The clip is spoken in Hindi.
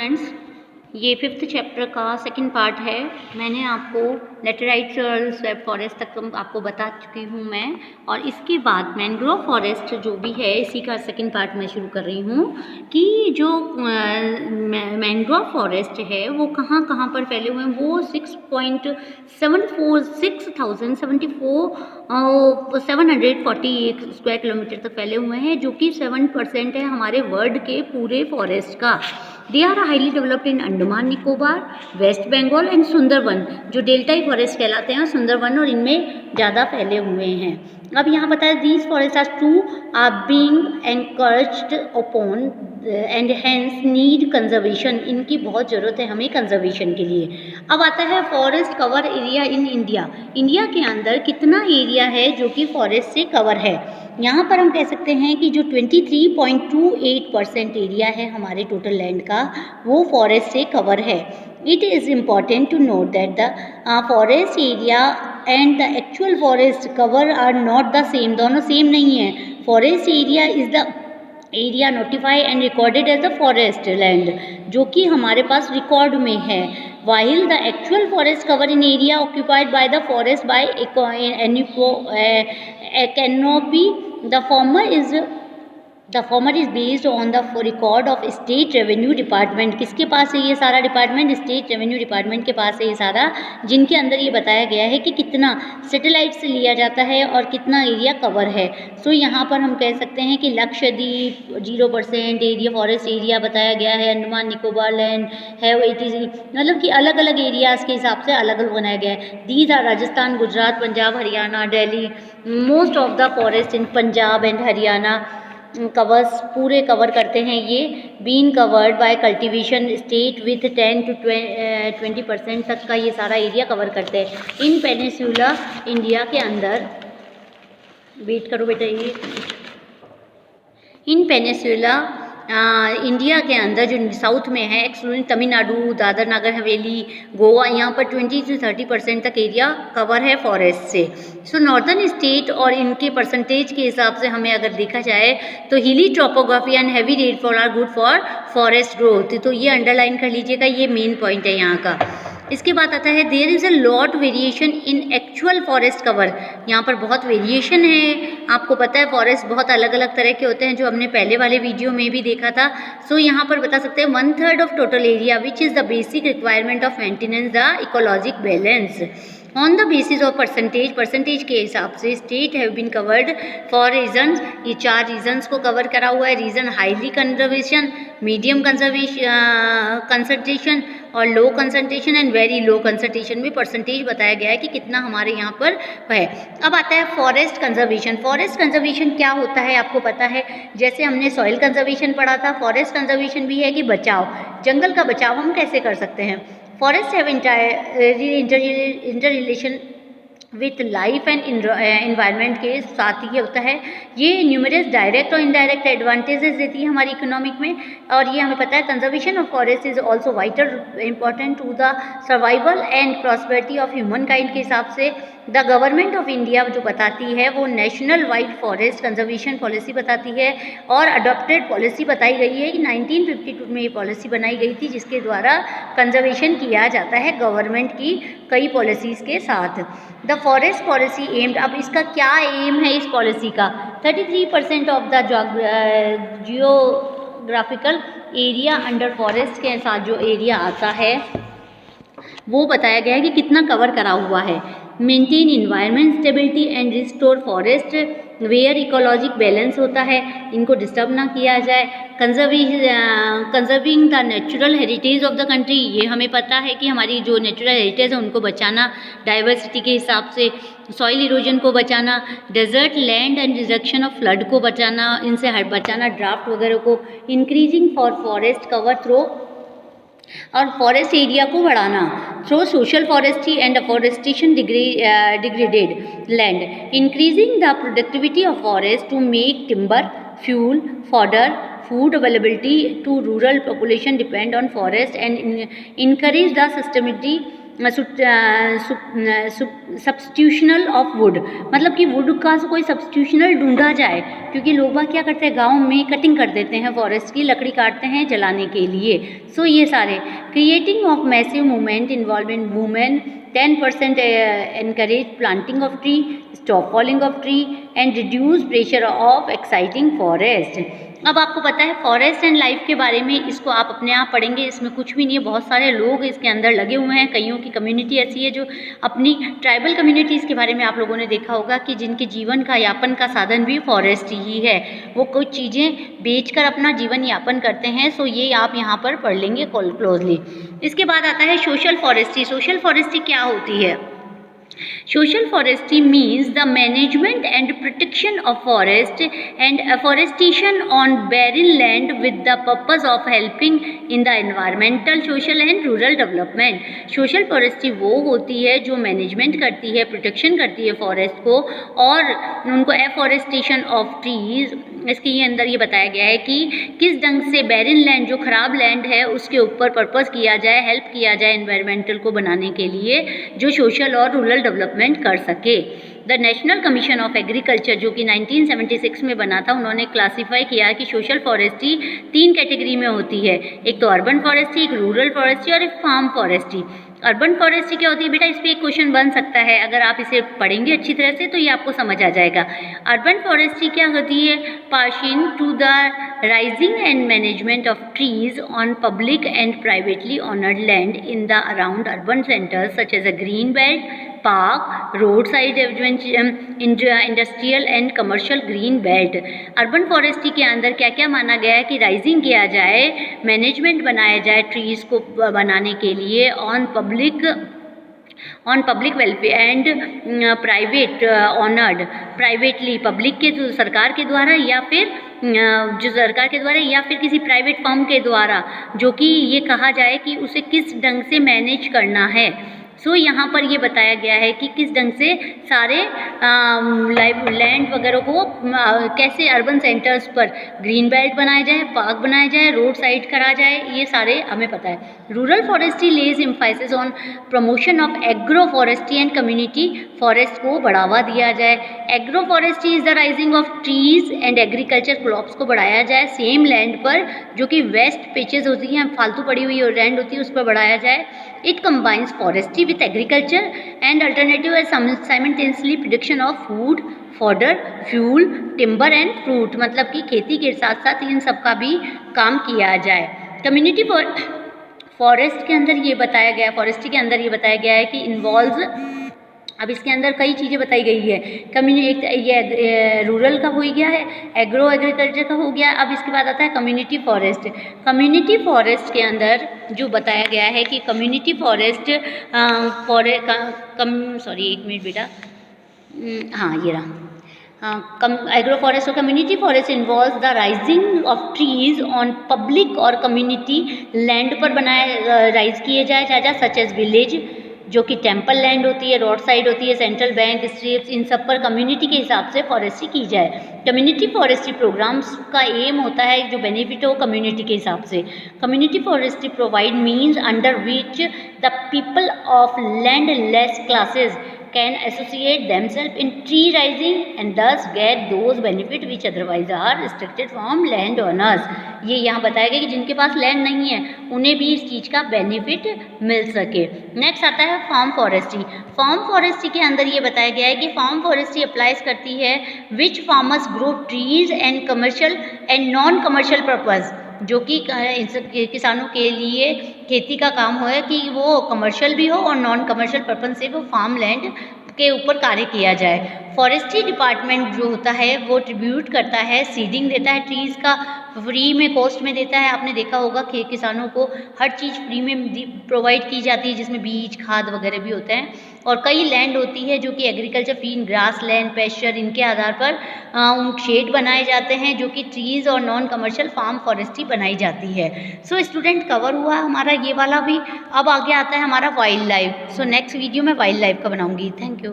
स्टूडेंट्स, ये 5th चैप्टर का सेकंड पार्ट है। मैंने आपको लेटेराइट स्वैप फॉरेस्ट तक आपको बता चुकी हूँ मैं, और इसके बाद मैंग्रोव फॉरेस्ट जो भी है इसी का सेकंड पार्ट मैं शुरू कर रही हूँ कि जो मैंग्रोव फॉरेस्ट है वो कहाँ कहाँ पर फैले हुए हैं। वो 748 स्क्वायर किलोमीटर तक फैले हुए हैं, जो कि 7% है हमारे वर्ल्ड के पूरे फॉरेस्ट का। They are highly developed in Andaman Nicobar, West Bengal and Sundarban, जो डेल्टाई फॉरेस्ट कहलाते हैं, सुंदरवन, और इनमें ज़्यादा फैले हुए हैं। अब यहाँ बताया these forest are to are being encouraged upon and hence need conservation. इनकी बहुत ज़रूरत है हमें कंजर्वेशन के लिए। अब आता है forest cover area in India. India के अंदर कितना एरिया है जो कि फॉरेस्ट से कवर है। यहाँ पर हम कह सकते हैं कि जो 23.28% एरिया है हमारे टोटल लैंड का, वो फॉरेस्ट से कवर है। It is important to note that the forest area and the actual forest cover are not the same, दोनों सेम नहीं है। Forest area is the area notify and recorded as the forest land, जो कि हमारे पास रिकॉर्ड में है, while the actual forest cover in area occupied by the forest by canopy, the former is based on the record of state revenue department। किसके पास है ये सारा डिपार्टमेंट? स्टेट रेवेन्यू डिपार्टमेंट के पास है ये सारा, जिनके अंदर ये बताया गया है कि कितना सैटेलाइट से लिया जाता है और कितना एरिया कवर है। सो यहाँ पर हम कह सकते हैं कि लक्षद्वीप 0% एरिया फॉरेस्ट एरिया बताया गया है, अंडमान निकोबार लैंड है 80, मतलब कि अलग अलग एरियाज़ के हिसाब से अलग अलग बनाया गया है। These are Rajasthan, Gujarat, Punjab, Haryana, Delhi. Most of the forest in Punjab and Haryana covers, पूरे कवर करते हैं ये। Been covered by cultivation state with 10 to 20% तक का ये सारा एरिया कवर करते हैं। इन पेनिनसुला इंडिया के अंदर, वेट करो बेटा, ये इन पेनिनसुला इंडिया के अंदर जो साउथ में है, एक्सक्लूडिंग तमिलनाडु, दादर नगर हवेली, गोवा, यहाँ पर 20 से 30% तक एरिया कवर है फॉरेस्ट से। सो नॉर्दर्न स्टेट और इनके परसेंटेज के हिसाब से हमें अगर देखा जाए तो hilly topography and heavy rainfall are good for forest growth. तो ये अंडरलाइन कर लीजिएगा, ये मेन पॉइंट है यहाँ का। इसके बाद आता है there is a lot variation in actual forest cover. यहाँ पर बहुत वेरिएशन है, आपको पता है फॉरेस्ट बहुत अलग अलग तरह के होते हैं, जो हमने पहले वाले वीडियो में भी देखा था। सो यहाँ पर बता सकते हैं 1/3 of total area which is the basic requirement of maintenance the ecologic balance. On the basis of percentage के हिसाब से state have been covered for regions. ये 4 रीजन्स को कवर करा हुआ है। Region highly conservation, medium concentration और low concentration and very low concentration में परसेंटेज बताया गया है कि कितना हमारे यहाँ पर है। अब आता है फॉरेस्ट कंजर्वेशन। फॉरेस्ट कंजर्वेशन क्या होता है आपको पता है? जैसे हमने सॉइल कंजर्वेशन पढ़ा था, फॉरेस्ट कंजर्वेशन भी है कि बचाव, जंगल का बचाव हम कैसे कर सकते हैं। Forest have inter relation with life and environment के साथ ये होता है। ये न्यूमरस डायरेक्ट और इनडायरेक्ट एडवांटेजेस देती है हमारी इकोनॉमिक में, और ये हमें पता है conservation of forest is also vital important to the survival and prosperity of humankind के हिसाब से द गवर्नमेंट ऑफ इंडिया जो बताती है वो national wide forest conservation policy बताती है, और अडॉप्टेड पॉलिसी बताई गई है कि 1952 में ये पॉलिसी बनाई गई थी, जिसके द्वारा कंजर्वेशन किया जाता है गवर्नमेंट की कई पॉलिसीज़ के साथ। द फॉरेस्ट पॉलिसी एम्ड, अब इसका क्या एम है इस पॉलिसी का? 33% of the geographical area under forest के साथ जो एरिया आता है वो बताया गया है कि कितना कवर करा हुआ है। Maintain environment stability and restore forest where ecologic balance होता है, इनको डिस्टर्ब ना किया जाए। Conserving the natural heritage of the country, ये हमें पता है कि हमारी जो नेचुरल हेरिटेज है उनको बचाना, डाइवर्सिटी के हिसाब से। सॉइल इरोजन को बचाना, desert land and reduction of flood को बचाना, इनसे बचाना, ड्राफ्ट वगैरह को। Increasing for forest cover through, और फॉरेस्ट एरिया को बढ़ाना through social forestry and afforestation degraded land. Increasing the productivity of forest to make timber, fuel, fodder, food availability to rural population depend on forest and encourage the substitutional of wood, मतलब कि वुड का कोई सब्स्टिट्यूशनल ढूंढा जाए, क्योंकि लोग बाग क्या करते हैं गाँव में कटिंग कर देते हैं, फॉरेस्ट की लकड़ी काटते हैं जलाने के लिए। सो ये सारे creating of massive movement involving women, 10% encourage planting of tree, stop falling of tree and reduce pressure of exciting forest। अब आपको पता है फॉरेस्ट एंड लाइफ के बारे में, इसको आप अपने आप पढ़ेंगे, इसमें कुछ भी नहीं है, बहुत सारे लोग इसके अंदर लगे हुए हैं। कईयों की कम्युनिटी ऐसी है जो अपनी ट्राइबल कम्युनिटीज़ के बारे में आप लोगों ने देखा होगा कि जिनके जीवन का यापन का साधन भी फॉरेस्ट ही है, वो कुछ चीज़ें बेचकर अपना जीवन यापन करते हैं। सो ये आप यहाँ पर पढ़ लेंगे क्लोजली। इसके बाद आता है सोशल फॉरेस्ट्री। सोशल फॉरेस्ट्री क्या होती है? Social forestry means the management and protection of forest and afforestation on barren land with the purpose of helping in the environmental, social and rural development। Social forestry वो होती है जो मैनेजमेंट करती है, प्रोटेक्शन करती है फॉरेस्ट को, और उनको एफॉरेस्टेशन ऑफ ट्रीज, इसके ये अंदर ये बताया गया है कि किस ढंग से बैरिन लैंड जो ख़राब लैंड है उसके ऊपर पर्पस किया जाए, हेल्प किया जाए एनवायरमेंटल को बनाने के लिए, जो सोशल और रूरल डेवलपमेंट कर सके। The national commission of agriculture जो कि 1976 में बना था, उन्होंने क्लासीफाई किया कि सोशल फॉरेस्ट्री 3 कैटेगरी में होती है, एक तो अर्बन फॉरेस्ट्री, एक रूरल फॉरेस्ट्री और एक फार्म फॉरेस्ट्री। अर्बन फॉरेस्ट्री क्या होती है बेटा, इस पर एक क्वेश्चन बन सकता है, अगर आप इसे पढ़ेंगे अच्छी तरह से तो ये आपको समझ आ जाएगा। अर्बन फॉरेस्ट्री क्या होती है? Pertaining to the raising and management of trees on public and privately owned land in the around urban centres such as a green belt, park, road side industrial and commercial green belt. Urban forestry के अंदर क्या क्या माना गया है कि राइजिंग किया जाए, मैनेजमेंट बनाया जाए ट्रीज को बनाने के लिए on public welfare and private honoured, privately public के सरकार के द्वारा या फिर जो सरकार के द्वारा या फिर किसी प्राइवेट फर्म के द्वारा, जो कि ये कहा जाए कि उसे किस ढंग से मैनेज करना है। सो यहाँ पर ये बताया गया है कि किस ढंग से सारे लैंड वगैरह को कैसे अर्बन सेंटर्स पर ग्रीन बेल्ट बनाया जाए, पार्क बनाया जाए, रोड साइड करा जाए, ये सारे हमें पता है। Rural forestry lays emphasis on promotion of agro forestry and community forest को बढ़ावा दिया जाए। Agro forestry is the raising of trees and agriculture crops को बढ़ाया जाए सेम लैंड पर, जो कि वेस्ट पिचेज होती हैं, फालतू पड़ी हुई लैंड होती है, उस पर बढ़ाया जाए। It combines forestry with agriculture and alternative as simultaneously production of food, fodder, fuel, timber and fruit, मतलब कि खेती के साथ साथ इन सब का भी काम किया जाए। कम्युनिटी फॉरेस्ट के अंदर ये बताया गया, फॉरेस्ट्री के अंदर ये बताया गया है कि इन्वॉल्व, अब इसके अंदर कई चीज़ें बताई गई है। ये रूरल का हो गया है, एग्रीकल्चर का हो गया, अब इसके बाद आता है कम्युनिटी फॉरेस्ट। कम्युनिटी फॉरेस्ट के अंदर जो बताया गया है कि कम्युनिटी फॉरेस्ट सॉरी एक मिनट बेटा, हाँ ये रहा। एग्रो फॉरेस्ट और community forest involve the raising of trees on public और कम्युनिटी लैंड पर बनाए राइज किए जाए, चाहे सच एज विलेज, जो कि टेम्पल लैंड होती है, रोड साइड होती है, सेंट्रल बैंक स्ट्रीट्स, इन सब पर कम्युनिटी के हिसाब से फॉरेस्ट्री की जाए। कम्युनिटी फॉरेस्ट्री प्रोग्राम्स का एम होता है जो बेनिफिट हो कम्युनिटी के हिसाब से। Community forestry provide means under which the people of land less classes can associate themselves in tree raising and thus get those benefit which otherwise are restricted from landowners। ये यहाँ बताया गया कि जिनके पास लैंड नहीं है उन्हें भी इस चीज़ का बेनिफिट मिल सके। नेक्स्ट आता है फार्म फॉरेस्ट्री। फार्म फॉरेस्ट्री के अंदर ये बताया गया है कि फार्म फॉरेस्ट्री अप्लाइज करती है which farmers grow trees and commercial and non commercial purpose, जो कि किसानों के लिए खेती का काम हो है कि वो कमर्शियल भी हो और नॉन कमर्शियल पर्पस से वो फार्म लैंड के ऊपर कार्य किया जाए। फॉरेस्ट्री डिपार्टमेंट जो होता है वो ट्रिब्यूट करता है, सीडिंग देता है, ट्रीज़ का फ्री में कॉस्ट में देता है। आपने देखा होगा कि किसानों को हर चीज़ फ्री में प्रोवाइड की जाती है, जिसमें बीज खाद वगैरह भी होते हैं। और कई लैंड होती है जो कि agriculture field, grass land, pasture, इनके आधार पर उन शेड बनाए जाते हैं जो कि ट्रीज़ और नॉन कमर्शियल फार्म फॉरेस्ट्री बनाई जाती है। सो स्टूडेंट कवर हुआ हमारा ये वाला भी। अब आगे आता है हमारा wild life. So next video में वाइल्ड लाइफ का बनाऊंगी। Thank you.